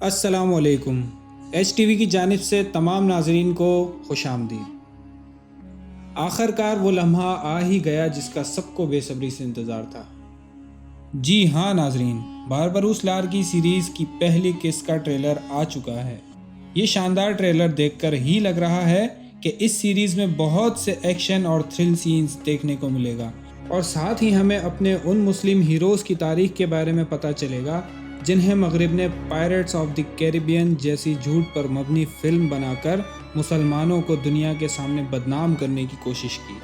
अस्सलाम वालेकुम। HTV की जानिब से तमाम नाजरीन को खुश आमदीद। आखिरकार वो लम्हा आ ही गया जिसका सबको बेसब्री से इंतज़ार था। जी हाँ नाजरीन, बारबरूस लार की सीरीज़ की पहली किस्त का ट्रेलर आ चुका है। ये शानदार ट्रेलर देखकर ही लग रहा है कि इस सीरीज़ में बहुत से एक्शन और थ्रिल सीन्स देखने को मिलेगा और साथ ही हमें अपने उन मुस्लिम हीरोज़ की तारीख के बारे में पता चलेगा जिन्हें मगरिब ने पायरेट्स ऑफ द कैरिबियन जैसी झूठ पर मबनी फिल्म बनाकर मुसलमानों को दुनिया के सामने बदनाम करने की कोशिश की।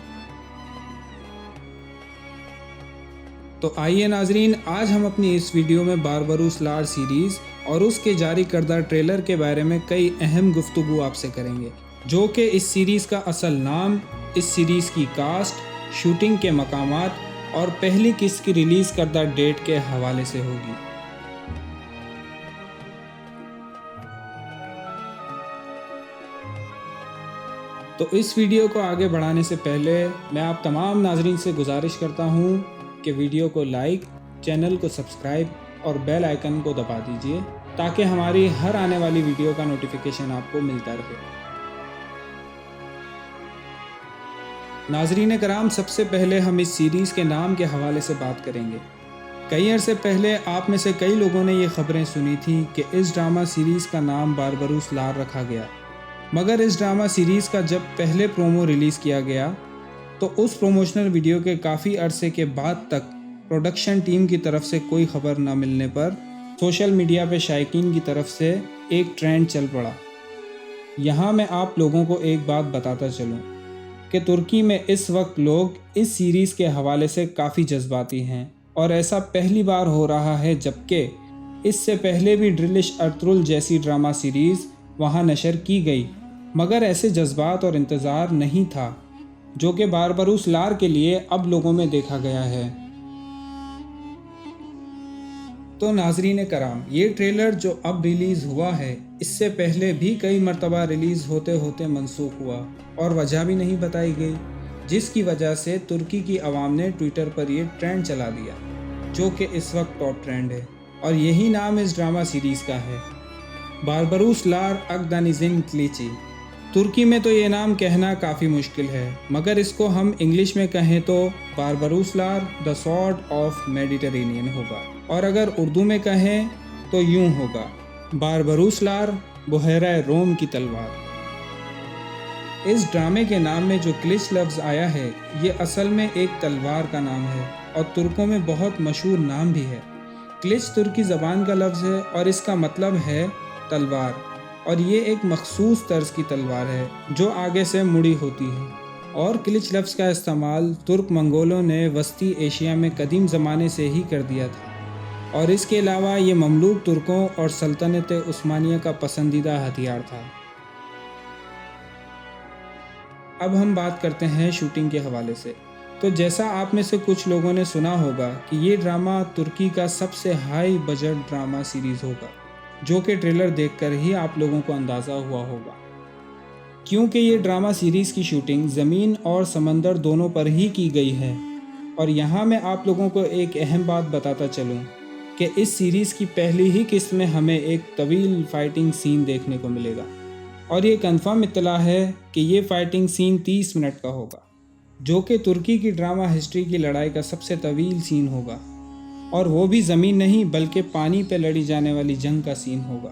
तो आइए नाजरीन, आज हम अपनी इस वीडियो में बारबरूस लार सीरीज़ और उसके जारी करदा ट्रेलर के बारे में कई अहम गुफ्तगू आपसे करेंगे, जो कि इस सीरीज़ का असल नाम, इस सीरीज़ की कास्ट, शूटिंग के मकामात और पहली किस्त की रिलीज़ करदा डेट के हवाले से होगी। तो इस वीडियो को आगे बढ़ाने से पहले मैं आप तमाम नाजरीन से गुजारिश करता हूँ कि वीडियो को लाइक, चैनल को सब्सक्राइब और बेल आइकन को दबा दीजिए ताकि हमारी हर आने वाली वीडियो का नोटिफिकेशन आपको मिलता रहे। नाजरीन कराम, सबसे पहले हम इस सीरीज़ के नाम के हवाले से बात करेंगे। कई अरसे पहले आप में से कई लोगों ने ये खबरें सुनी थी कि इस ड्रामा सीरीज़ का नाम बारबरूस लार रखा गया, मगर इस ड्रामा सीरीज़ का जब पहले प्रोमो रिलीज़ किया गया तो उस प्रमोशनल वीडियो के काफ़ी अरसे के बाद तक प्रोडक्शन टीम की तरफ से कोई खबर न मिलने पर सोशल मीडिया पे शायकीन की तरफ से एक ट्रेंड चल पड़ा। यहाँ मैं आप लोगों को एक बात बताता चलूँ कि तुर्की में इस वक्त लोग इस सीरीज़ के हवाले से काफ़ी जज्बाती हैं और ऐसा पहली बार हो रहा है, जबकि इससे पहले भी ड्रिलिश अर्तुगरुल जैसी ड्रामा सीरीज़ वहाँ नशर की गई, मगर ऐसे जज्बात और इंतज़ार नहीं था जो कि बारबरूस लार के लिए अब लोगों में देखा गया है। तो नाजरीन कराम, ये ट्रेलर जो अब रिलीज़ हुआ है, इससे पहले भी कई मरतबा रिलीज़ होते होते मनसूख हुआ और वजह भी नहीं बताई गई, जिसकी वजह से तुर्की की आवाम ने ट्विटर पर ये ट्रेंड चला दिया जो कि इस वक्त टॉप ट्रेंड है, और यही नाम इस ड्रामा सीरीज़ का है, बारबरूस लार अकदानिज़िन क्लीची। तुर्की में तो ये नाम कहना काफ़ी मुश्किल है, मगर इसको हम इंग्लिश में कहें तो बारबरूस लार द सॉर्ड ऑफ मेडिटेरेनियन होगा, और अगर उर्दू में कहें तो यूं होगा, बारबरूस लार बहरा रोम की तलवार। इस ड्रामे के नाम में जो क्लिच लफ्ज़ आया है, ये असल में एक तलवार का नाम है और तुर्कों में बहुत मशहूर नाम भी है। क्लिच तुर्की ज़बान का लफ्ज़ है और इसका मतलब है तलवार, और ये एक मखसूस तर्ज की तलवार है जो आगे से मुड़ी होती है। और क्लिच लफ्ज़ का इस्तेमाल तुर्क मंगोलों ने वस्ती एशिया में कदीम ज़माने से ही कर दिया था, और इसके अलावा ये ममलूक तुर्कों और सल्तनत उस्मानिया का पसंदीदा हथियार था। अब हम बात करते हैं शूटिंग के हवाले से। तो जैसा आप में से कुछ लोगों ने सुना होगा कि ये ड्रामा तुर्की का सबसे हाई बजट ड्रामा सीरीज़ होगा, जो कि ट्रेलर देखकर ही आप लोगों को अंदाज़ा हुआ होगा, क्योंकि ये ड्रामा सीरीज़ की शूटिंग ज़मीन और समंदर दोनों पर ही की गई है। और यहाँ मैं आप लोगों को एक अहम बात बताता चलूँ कि इस सीरीज़ की पहली ही किस्त में हमें एक तवील फ़ाइटिंग सीन देखने को मिलेगा, और ये कंफर्म इत्तला है कि ये फ़ाइटिंग सीन 30 मिनट का होगा, जो कि तुर्की की ड्रामा हिस्ट्री की लड़ाई का सबसे तवील सीन होगा, और वो भी ज़मीन नहीं बल्कि पानी पे लड़ी जाने वाली जंग का सीन होगा।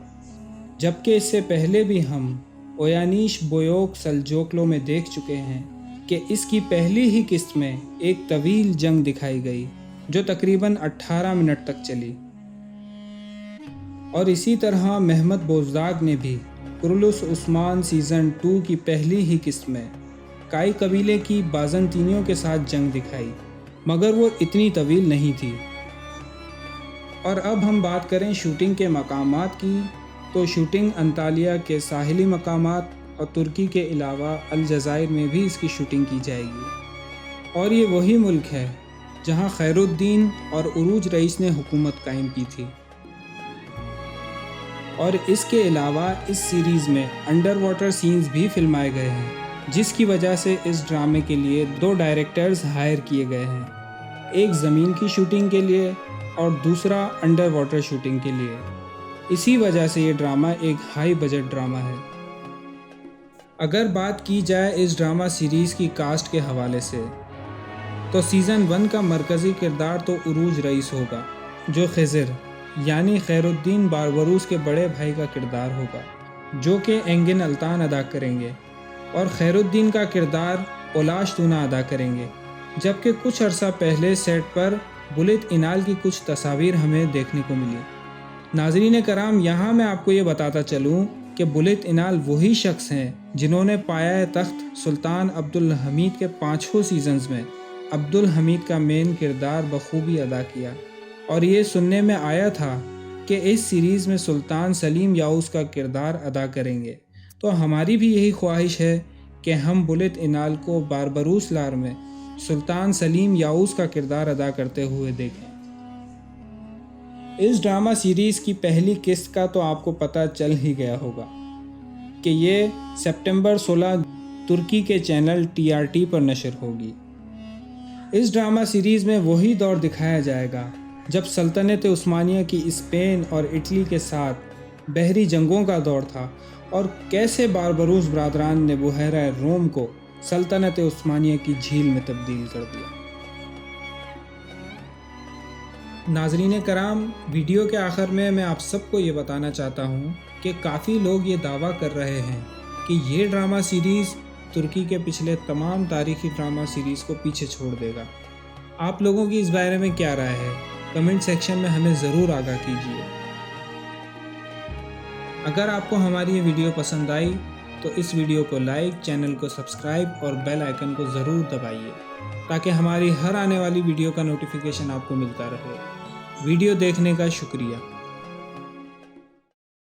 जबकि इससे पहले भी हम ओयानिश बोयोक सल्जोकलो में देख चुके हैं कि इसकी पहली ही किस्त में एक तवील जंग दिखाई गई जो तकरीबन 18 मिनट तक चली। और इसी तरह महमद बोज़दाग ने भी कुरुलुस उस्मान सीज़न 2 की पहली ही किस्त में काई कबीले की बाज़ंतीनियों के साथ जंग दिखाई, मगर वो इतनी तवील नहीं थी। और अब हम बात करें शूटिंग के मकामात की, तो शूटिंग अंतालिया के साहिली मकामात और तुर्की के अलावा अलजायर में भी इसकी शूटिंग की जाएगी, और ये वही मुल्क है जहां खैरुद्दीन और उरूज रईस ने हुकूमत कायम की थी। और इसके अलावा इस सीरीज़ में अंडर वाटर सीन्स भी फिल्माए गए हैं, जिसकी वजह से इस ड्रामे के लिए 2 डायरेक्टर्स हायर किए गए हैं, एक ज़मीन की शूटिंग के लिए और दूसरा अंडर वाटर शूटिंग के लिए। اسی وجہ سے یہ ڈرامہ ایک ہائی بجٹ ڈرامہ ہے۔ اگر بات کی جائے اس ڈرامہ سیریز کی کاسٹ کے حوالے سے تو سیزن 1 کا مرکزی کردار تو عروج رئیس ہوگا، جو خضر یعنی خیر الدین باربروس کے بڑے بھائی کا کردار ہوگا، جو کہ اینگن الطان ادا کریں گے، اور خیر الدین کا کردار اولاش تونا ادا کریں گے، جبکہ کچھ عرصہ پہلے سیٹ پر بلت انال کی کچھ تصاویر ہمیں دیکھنے کو ملی۔ ناظرین کرام، یہاں میں آپ کو یہ بتاتا چلوں کہ بلت انال وہی شخص ہیں جنہوں نے پایہ تخت سلطان عبدالحمید کے 5 سیزنز میں عبدالحمید کا مین کردار بخوبی ادا کیا، اور یہ سننے میں آیا تھا کہ اس سیریز میں سلطان سلیم یاؤس کا کردار ادا کریں گے۔ تو ہماری بھی یہی خواہش ہے کہ ہم بلت انال کو باربروس لار میں سلطان سلیم یاؤس کا کردار ادا کرتے ہوئے دیکھیں۔ اس ڈرامہ سیریز کی پہلی قسط کا تو آپ کو پتہ چل ہی گیا ہوگا کہ یہ سپٹمبر 16 ترکی کے چینل TRT پر نشر ہوگی۔ اس ڈرامہ سیریز میں وہی دور دکھایا جائے گا جب سلطنت عثمانیہ کی اسپین اور اٹلی کے ساتھ بحری جنگوں کا دور تھا، اور کیسے باربروس برادران نے بحیرہ روم کو سلطنت عثمانیہ کی جھیل میں تبدیل کر دیا۔ ناظرین کرام، ویڈیو کے آخر میں آپ سب کو یہ بتانا چاہتا ہوں کہ کافی لوگ یہ دعویٰ کر رہے ہیں کہ یہ ڈرامہ سیریز ترکی کے پچھلے تمام تاریخی ڈرامہ سیریز کو پیچھے چھوڑ دے گا۔ آپ لوگوں کی اس بارے میں کیا رائے ہے؟ کمنٹ سیکشن میں ہمیں ضرور آگاہ کیجیے۔ اگر آپ کو ہماری یہ ویڈیو پسند آئی تو اس ویڈیو کو لائک، چینل کو سبسکرائب اور بیل آئیکن کو ضرور دبائیے تاکہ ہماری ہر آنے والی ویڈیو کا نوٹیفیکیشن آپ کو ملتا رہے۔ ویڈیو دیکھنے کا شکریہ۔